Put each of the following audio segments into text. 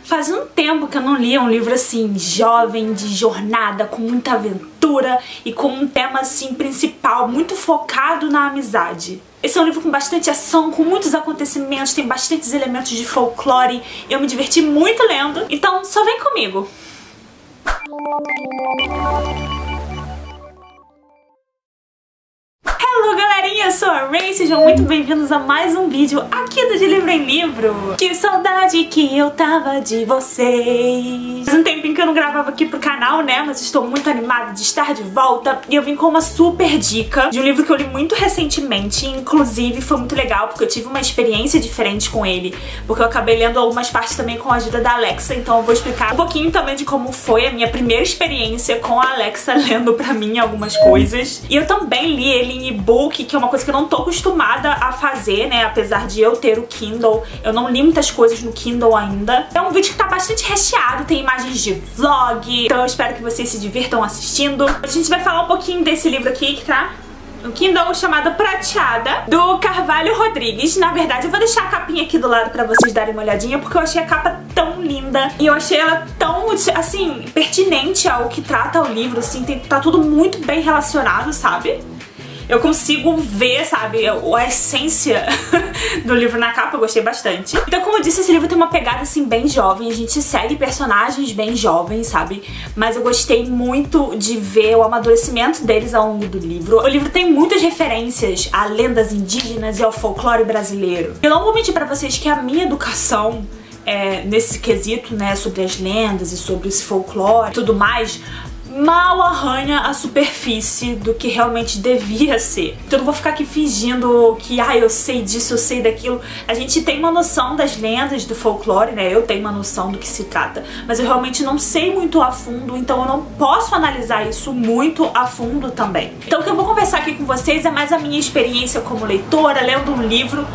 Faz um tempo que eu não lia um livro assim, jovem, de jornada, com muita aventura e com um tema assim principal, muito focado na amizade. Esse é um livro com bastante ação, com muitos acontecimentos, tem bastantes elementos de folclore. Eu me diverti muito lendo, então só vem comigo. Hello galerinha, eu sou a Ray, sejam muito bem-vindos a mais um vídeo aqui do De Livro em Livro. Que saudade que eu tava de vocês. Faz um tempinho que eu não gravava aqui pro canal, né, mas estou muito animada de estar de volta. E eu vim com uma super dica de um livro que eu li muito recentemente, inclusive foi muito legal porque eu tive uma experiência diferente com ele, porque eu acabei lendo algumas partes também com a ajuda da Alexa, então eu vou explicar um pouquinho também de como foi a minha primeira experiência com a Alexa lendo pra mim algumas coisas. E eu também li ele em e-book, que é uma coisa que eu não tô acostumada a fazer, né, apesar de eu ter o Kindle, eu não li muitas coisas no Kindle ainda. É um vídeo que tá bastante recheado, tem imagens de vlog, então eu espero que vocês se divirtam assistindo. A gente vai falar um pouquinho desse livro aqui, que tá no Kindle, chamado Prateada, do Carvalho Rodrigues. Na verdade, eu vou deixar a capinha aqui do lado pra vocês darem uma olhadinha, porque eu achei a capa tão linda e eu achei ela tão, assim, pertinente ao que trata o livro, assim, tá tudo muito bem relacionado, sabe? Eu consigo ver, sabe, a essência do livro na capa, eu gostei bastante. Então, como eu disse, esse livro tem uma pegada, assim, bem jovem. A gente segue personagens bem jovens, sabe? Mas eu gostei muito de ver o amadurecimento deles ao longo do livro. O livro tem muitas referências a lendas indígenas e ao folclore brasileiro. Eu não vou mentir pra vocês que a minha educação nesse quesito, né, sobre as lendas e sobre esse folclore e tudo mais, mal arranha a superfície do que realmente devia ser. Então eu não vou ficar aqui fingindo que eu sei disso, eu sei daquilo. A gente tem uma noção das lendas, do folclore, né? Eu tenho uma noção do que se trata, mas eu realmente não sei muito a fundo, então eu não posso analisar isso muito a fundo também. Então o que eu vou conversar aqui com vocês é mais a minha experiência como leitora, lendo um livro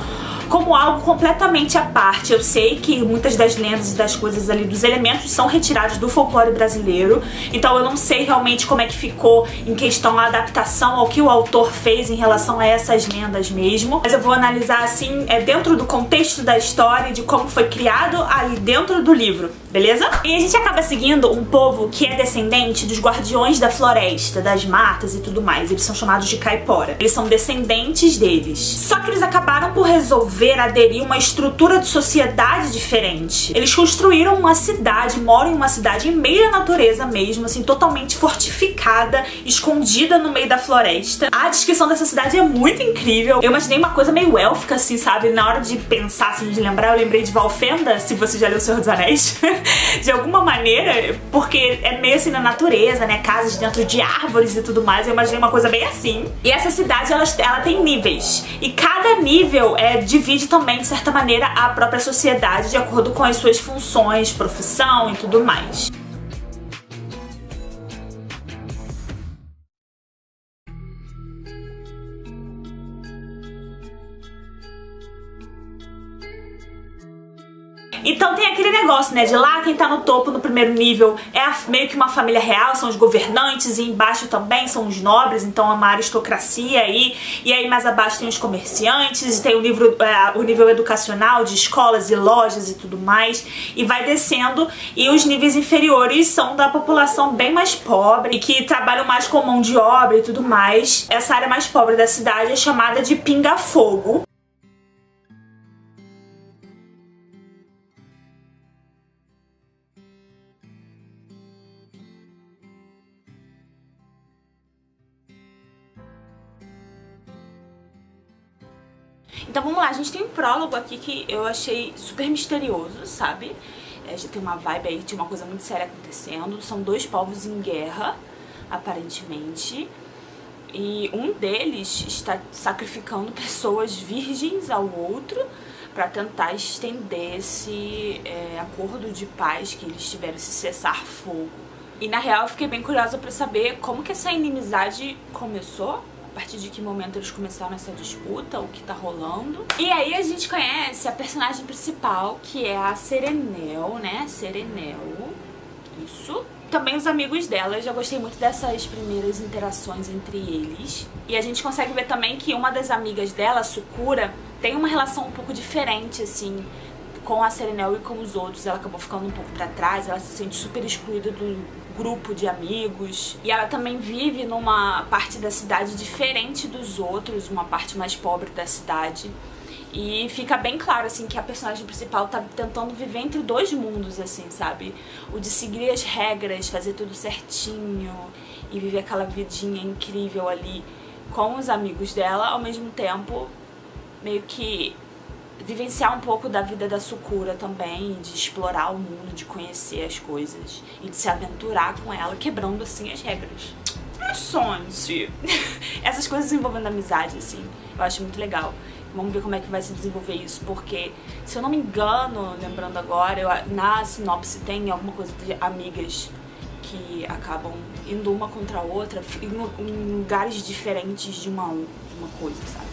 como algo completamente à parte. Eu sei que muitas das lendas e das coisas ali, dos elementos, são retirados do folclore brasileiro, então eu não sei realmente como é que ficou em questão a adaptação ao que o autor fez em relação a essas lendas mesmo, mas eu vou analisar assim, dentro do contexto da história, de como foi criado ali dentro do livro, beleza? E a gente acaba seguindo um povo que é descendente dos guardiões da floresta, das matas e tudo mais. Eles são chamados de caipora. Eles são descendentes deles. Só que eles acabaram por resolver aderir uma estrutura de sociedade diferente. Eles construíram uma cidade, moram em uma cidade em meio à natureza mesmo, assim, totalmente fortificada, escondida no meio da floresta. A descrição dessa cidade é muito incrível. Eu imaginei uma coisa meio élfica, assim, sabe? Na hora de pensar, assim, de lembrar, eu lembrei de Valfenda, se você já leu O Senhor dos Anéis. De alguma maneira, porque é meio assim na natureza, né? Casas dentro de árvores e tudo mais. Eu imaginei uma coisa bem assim. E essa cidade, ela tem níveis. E cada nível divide também, de certa maneira, a própria sociedade de acordo com as suas funções, profissão e tudo mais. Então tem aquele negócio, né, de lá quem tá no topo, no primeiro nível, meio que uma família real, são os governantes, e embaixo também são os nobres, então é uma aristocracia aí, e aí mais abaixo tem os comerciantes, e tem o nível educacional de escolas e lojas e tudo mais, e vai descendo, e os níveis inferiores são da população bem mais pobre, e que trabalham mais com mão de obra e tudo mais. Essa área mais pobre da cidade é chamada de pinga-fogo. Então vamos lá, a gente tem um prólogo aqui que eu achei super misterioso, sabe? Já tem uma vibe aí de uma coisa muito séria acontecendo. São dois povos em guerra, aparentemente. E um deles está sacrificando pessoas virgens ao outro para tentar estender esse acordo de paz que eles tiveram, esse cessar-fogo. E na real eu fiquei bem curiosa para saber como que essa inimizade começou. A partir de que momento eles começaram essa disputa, o que tá rolando. E aí a gente conhece a personagem principal, que é a Serenel, né? Serenel. Isso. Também os amigos dela, eu já gostei muito dessas primeiras interações entre eles. E a gente consegue ver também que uma das amigas dela, a Sukura, tem uma relação um pouco diferente, assim, com a Serenel e com os outros, ela acabou ficando um pouco pra trás, ela se sente super excluída do grupo de amigos. E ela também vive numa parte da cidade diferente dos outros, uma parte mais pobre da cidade. E fica bem claro, assim, que a personagem principal tá tentando viver entre dois mundos, assim, sabe? O de seguir as regras, fazer tudo certinho e viver aquela vidinha incrível ali com os amigos dela, ao mesmo tempo meio que vivenciar um pouco da vida da Sakura também, de explorar o mundo, de conhecer as coisas e de se aventurar com ela, quebrando assim as regras. É sonho. Essas coisas envolvendo amizade, assim, eu acho muito legal. Vamos ver como é que vai se desenvolver isso, porque, se eu não me engano, lembrando agora, na sinopse tem alguma coisa de amigas que acabam indo uma contra a outra em lugares diferentes de uma coisa, sabe?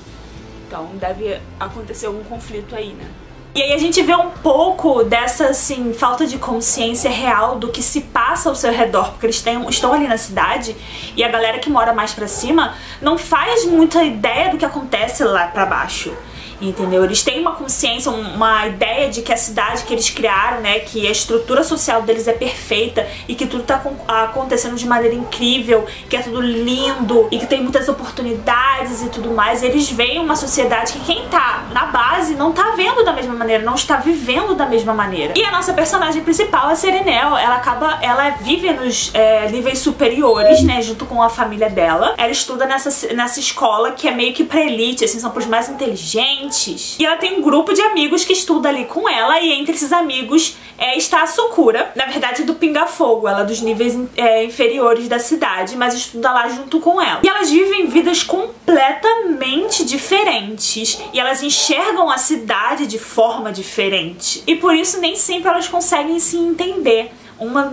Então deve acontecer algum conflito aí, né? E aí a gente vê um pouco dessa, assim, falta de consciência real do que se passa ao seu redor, porque eles estão ali na cidade e a galera que mora mais pra cima não faz muita ideia do que acontece lá pra baixo. Entendeu? Eles têm uma consciência, uma ideia de que a cidade que eles criaram, né, que a estrutura social deles é perfeita e que tudo tá acontecendo de maneira incrível, que é tudo lindo e que tem muitas oportunidades e tudo mais. Eles veem uma sociedade que quem tá na base não tá vendo da mesma maneira, não está vivendo da mesma maneira. E a nossa personagem principal, a Serenel, ela vive nos níveis superiores, né, junto com a família dela. Ela estuda nessa escola que é meio que pra elite, assim, são pros mais inteligentes. E ela tem um grupo de amigos que estuda ali com ela, e entre esses amigos está a Sakura, na verdade do Pinga-Fogo, ela é dos níveis inferiores da cidade, mas estuda lá junto com ela. E elas vivem vidas completamente diferentes, e elas enxergam a cidade de forma diferente. E por isso nem sempre elas conseguem se entender. Uma,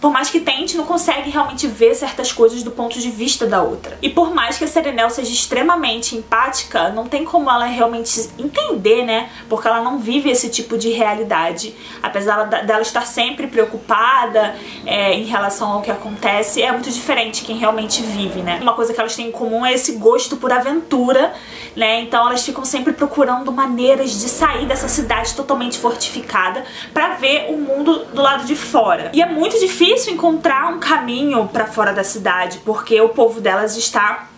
por mais que tente, não consegue realmente ver certas coisas do ponto de vista da outra. E por mais que a Serenel seja extremamente empática, não tem como ela realmente entender, né? Porque ela não vive esse tipo de realidade. Apesar dela estar sempre preocupada em relação ao que acontece, é muito diferente quem realmente vive, né? Uma coisa que elas têm em comum é esse gosto por aventura, né? Então elas ficam sempre procurando maneiras de sair dessa cidade totalmente fortificada pra ver o mundo do lado de fora. E é muito difícil encontrar um caminho pra fora da cidade, porque o povo delas está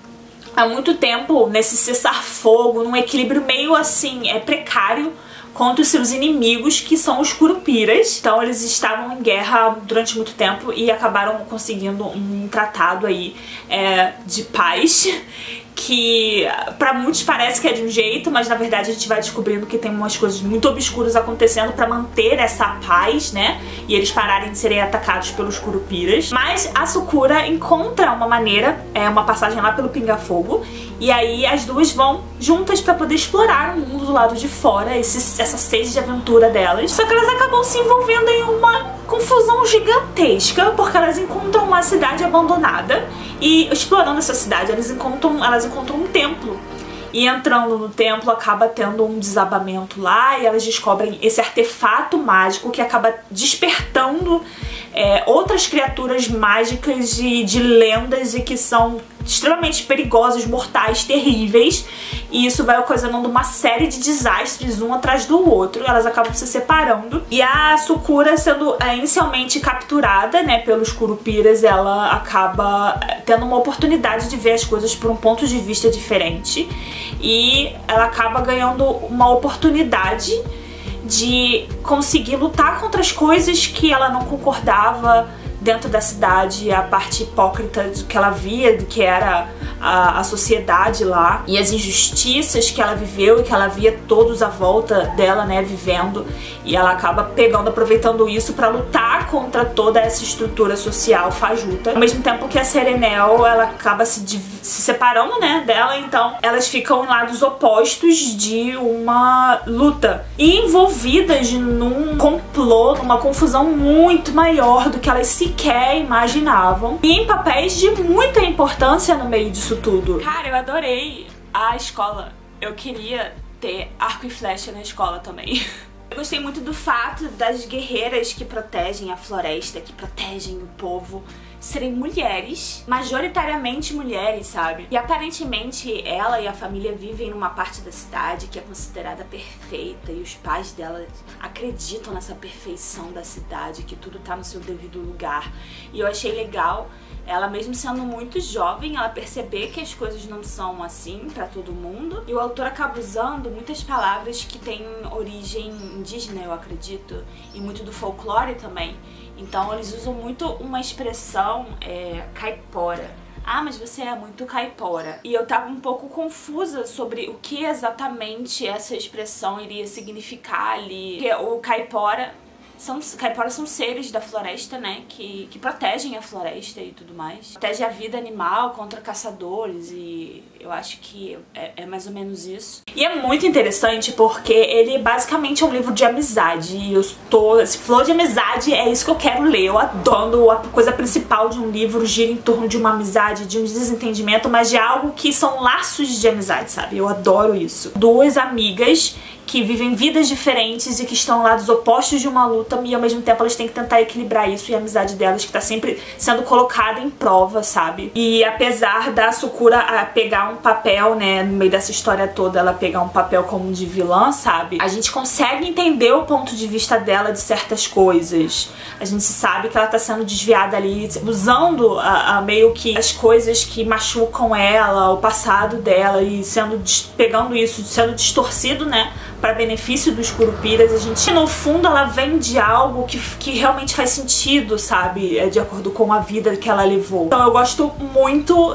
há muito tempo nesse cessar-fogo, num equilíbrio meio assim, precário, contra os seus inimigos, que são os Curupiras. Então eles estavam em guerra durante muito tempo e acabaram conseguindo um tratado aí de paz, que pra muitos parece que é de um jeito, mas na verdade a gente vai descobrindo que tem umas coisas muito obscuras acontecendo pra manter essa paz, né? E eles pararem de serem atacados pelos Curupiras. Mas a Sakura encontra uma maneira, uma passagem lá pelo Pinga-Fogo, e aí as duas vão juntas pra poder explorar o mundo do lado de fora, essa sede de aventura delas. Só que elas acabam se envolvendo em uma confusão gigantesca, porque elas encontram uma cidade abandonada, e explorando essa cidade elas encontram um templo. E entrando no templo acaba tendo um desabamento lá, e elas descobrem esse artefato mágico que acaba despertando outras criaturas mágicas de lendas, e que são extremamente perigosas, mortais, terríveis. E isso vai ocasionando uma série de desastres um atrás do outro. Elas acabam se separando, e a Sakura, sendo inicialmente capturada, né, pelos Curupiras, ela acaba tendo uma oportunidade de ver as coisas por um ponto de vista diferente, e ela acaba ganhando uma oportunidade de conseguir lutar contra as coisas que ela não concordava dentro da cidade, a parte hipócrita que ela via, que era a sociedade lá, e as injustiças que ela viveu e que ela via todos à volta dela, né, vivendo. E ela acaba aproveitando isso pra lutar contra toda essa estrutura social fajuta. Ao mesmo tempo que a Serenel, ela acaba se separando, né, dela, então elas ficam em lados opostos de uma luta, e envolvidas num complô, numa confusão muito maior do que elas sequer imaginavam, e em papéis de muita importância no meio disso tudo. Cara, eu adorei a escola. Eu queria ter arco e flecha na escola também. Eu gostei muito do fato das guerreiras que protegem a floresta, que protegem o povo, serem mulheres, majoritariamente mulheres, sabe? E aparentemente ela e a família vivem numa parte da cidade que é considerada perfeita e os pais dela acreditam nessa perfeição da cidade, que tudo tá no seu devido lugar. E eu achei legal ela, mesmo sendo muito jovem, ela perceber que as coisas não são assim pra todo mundo. E o autor acaba usando muitas palavras que têm origem indígena, eu acredito, e muito do folclore também. Então eles usam muito uma expressão caipora. Ah, mas você é muito caipora. E eu tava um pouco confusa sobre o que exatamente essa expressão iria significar ali. Porque o caiporas são seres da floresta, né, que protegem a floresta e tudo mais. Protege a vida animal contra caçadores e eu acho que é mais ou menos isso. E é muito interessante porque ele basicamente é um livro de amizade e esse flow de amizade é isso que eu quero ler. Eu adoro, a coisa principal de um livro gira em torno de uma amizade, de um desentendimento, mas de algo que são laços de amizade, sabe? Eu adoro isso. Duas amigas que vivem vidas diferentes e que estão lá dos opostos de uma luta e ao mesmo tempo elas têm que tentar equilibrar isso e a amizade delas que tá sempre sendo colocada em prova, sabe? E apesar da Sakura pegar um papel, né, no meio dessa história toda, ela pegar um papel como de vilã, sabe? A gente consegue entender o ponto de vista dela de certas coisas. A gente sabe que ela tá sendo desviada ali, usando meio que as coisas que machucam ela, o passado dela e pegando isso, sendo distorcido, né, para benefício dos Curupiras. A gente, no fundo, ela vem de algo que realmente faz sentido, sabe? De acordo com a vida que ela levou. Então eu gosto muito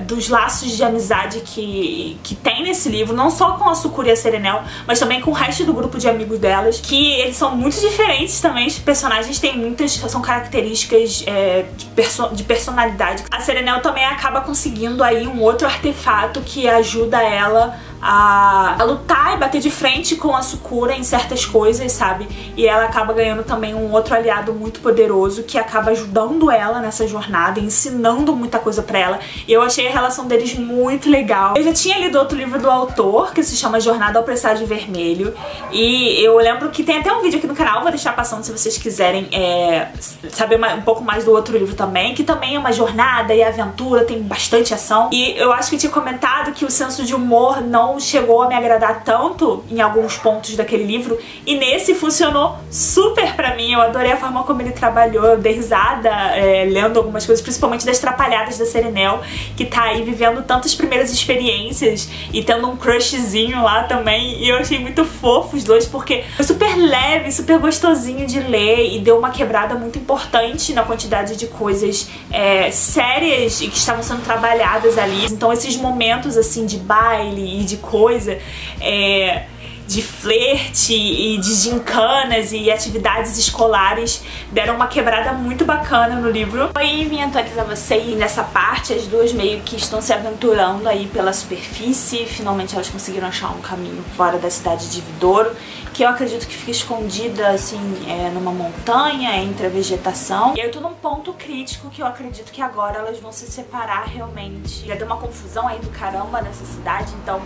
dos laços de amizade que tem nesse livro, não só com a Sakura e a Serenel, mas também com o resto do grupo de amigos delas, que eles são muito diferentes também. Os personagens têm muitas, são características de personalidade. A Serenel também acaba conseguindo aí um outro artefato que ajuda ela a lutar e bater de frente com a Sakura em certas coisas, sabe? E ela acaba ganhando também um outro aliado muito poderoso que acaba ajudando ela nessa jornada, ensinando muita coisa pra ela. E eu achei a relação deles muito legal. Eu já tinha lido outro livro do autor, que se chama Jornada ao Presságio Vermelho, e eu lembro que tem até um vídeo aqui no canal, vou deixar passando se vocês quiserem saber um pouco mais do outro livro também, que também é uma jornada e aventura, tem bastante ação. E eu acho que eu tinha comentado que o senso de humor não chegou a me agradar tanto em alguns pontos daquele livro, e nesse funcionou super pra mim. Eu adorei a forma como ele trabalhou, eu dei risada lendo algumas coisas, principalmente das trapalhadas da Serenel, que tá aí vivendo tantas primeiras experiências e tendo um crushzinho lá também, e eu achei muito fofo os dois, porque foi super leve, super gostosinho de ler e deu uma quebrada muito importante na quantidade de coisas sérias e que estavam sendo trabalhadas ali. Então esses momentos assim de baile e de coisa, de flerte e de gincanas e atividades escolares deram uma quebrada muito bacana no livro. Aí vim atualizar você, e nessa parte as duas meio que estão se aventurando aí pela superfície. Finalmente elas conseguiram achar um caminho fora da cidade de Vidoro, que eu acredito que fica escondida assim numa montanha entre a vegetação. E eu tô num ponto crítico que eu acredito que agora elas vão se separar realmente. Já deu uma confusão aí do caramba nessa cidade, então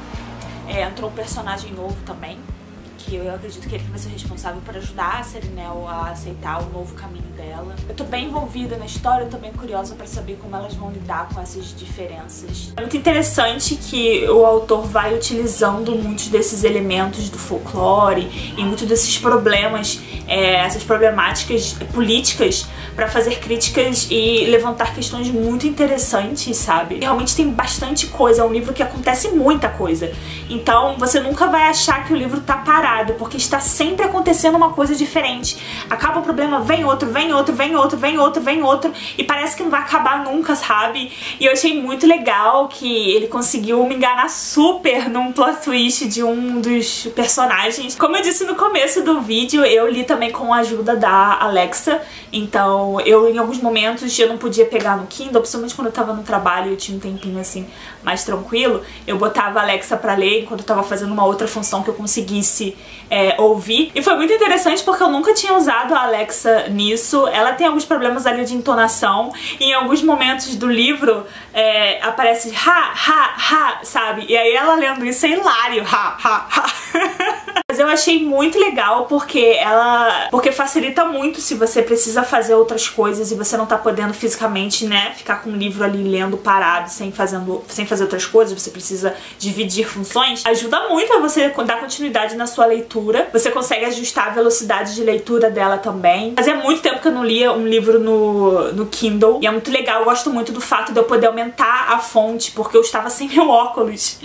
entrou um personagem novo também, que eu acredito que ele vai ser responsável por ajudar a Serenel a aceitar o novo caminho dela. Eu tô bem envolvida na história, eu tô bem curiosa pra saber como elas vão lidar com essas diferenças. É muito interessante que o autor vai utilizando muitos desses elementos do folclore e muitos desses problemas, essas problemáticas políticas, pra fazer críticas e levantar questões muito interessantes, sabe? Realmente tem bastante coisa, é um livro que acontece muita coisa. Então você nunca vai achar que o livro tá parado, porque está sempre acontecendo uma coisa diferente. Acaba um problema, vem outro, vem outro, vem outro, vem outro, vem outro, e parece que não vai acabar nunca, sabe? E eu achei muito legal que ele conseguiu me enganar super num plot twist de um dos personagens. Como eu disse no começo do vídeo, eu li também com a ajuda da Alexa, então eu em alguns momentos eu não podia pegar no Kindle, principalmente quando eu tava no trabalho e eu tinha um tempinho assim mais tranquilo, eu botava a Alexa pra ler enquanto eu tava fazendo uma outra função que eu conseguisse ouvir. E foi muito interessante porque eu nunca tinha usado a Alexa nisso. Ela tem alguns problemas ali de entonação, e em alguns momentos do livro aparece ha, ha, ha, sabe? E aí ela lendo isso é hilário, ha, ha, ha. Mas eu achei muito legal porque facilita muito se você precisa fazer outras coisas e você não tá podendo fisicamente, né, ficar com um livro ali lendo parado, sem fazer outras coisas, você precisa dividir funções. Ajuda muito a você dar continuidade na sua leitura. Você consegue ajustar a velocidade de leitura dela também. Fazia muito tempo que eu não lia um livro no Kindle e é muito legal. Eu gosto muito do fato de eu poder aumentar a fonte, porque eu estava sem meu óculos.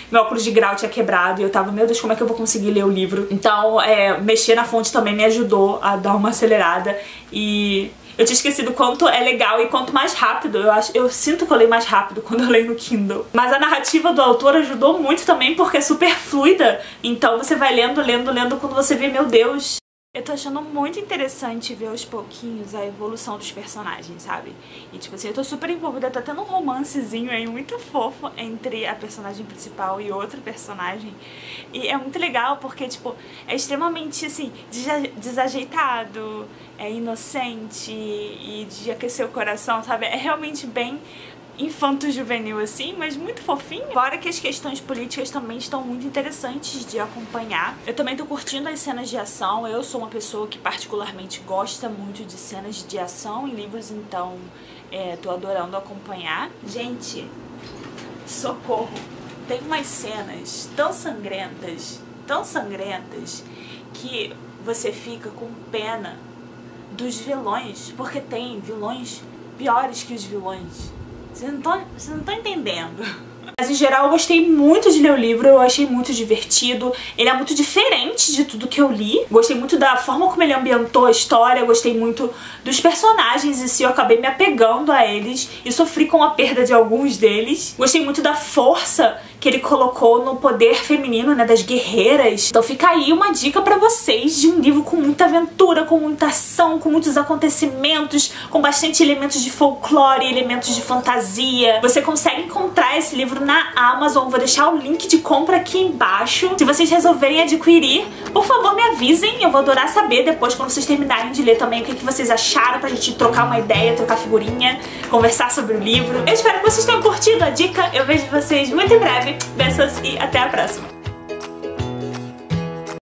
Meu óculos de grau tinha quebrado e eu tava, meu Deus, como é que eu vou conseguir ler o livro? Então, mexer na fonte também me ajudou a dar uma acelerada e eu tinha esquecido quanto é legal e quanto mais rápido. Eu sinto que eu leio mais rápido quando eu leio no Kindle. Mas a narrativa do autor ajudou muito também porque é super fluida. Então você vai lendo, quando você vê, meu Deus. Eu tô achando muito interessante ver aos pouquinhos a evolução dos personagens, sabe? E tipo assim, eu tô super envolvida, tá tendo um romancezinho aí muito fofo entre a personagem principal e outro personagem. E é muito legal porque, tipo, é extremamente, assim, desajeitado, é inocente e de aquecer o coração, sabe? É realmente bem infanto-juvenil assim, mas muito fofinho. Fora que as questões políticas também estão muito interessantes de acompanhar. Eu também tô curtindo as cenas de ação. Eu sou uma pessoa que particularmente gosta muito de cenas de ação em livros, então tô adorando acompanhar. Gente, socorro! Tem umas cenas tão sangrentas, que você fica com pena dos vilões, porque tem vilões piores que os vilões. Vocês não estão entendendo. Mas em geral eu gostei muito de ler o livro, eu achei muito divertido. Ele é muito diferente de tudo que eu li. Gostei muito da forma como ele ambientou a história, gostei muito dos personagens em si, eu acabei me apegando a eles e sofri com a perda de alguns deles. Gostei muito da força que ele colocou no poder feminino, né, das guerreiras. Então fica aí uma dica pra vocês de um livro com muita aventura, com muita ação, com muitos acontecimentos, com bastante elementos de folclore, elementos de fantasia. Você consegue encontrar esse livro na Amazon, vou deixar o link de compra aqui embaixo. Se vocês resolverem adquirir, por favor me avisem, eu vou adorar saber depois, quando vocês terminarem de ler também, o que vocês acharam, pra gente trocar uma ideia, trocar figurinha, conversar sobre o livro. Eu espero que vocês tenham curtido a dica, eu vejo vocês muito em breve. Beijos e até a próxima!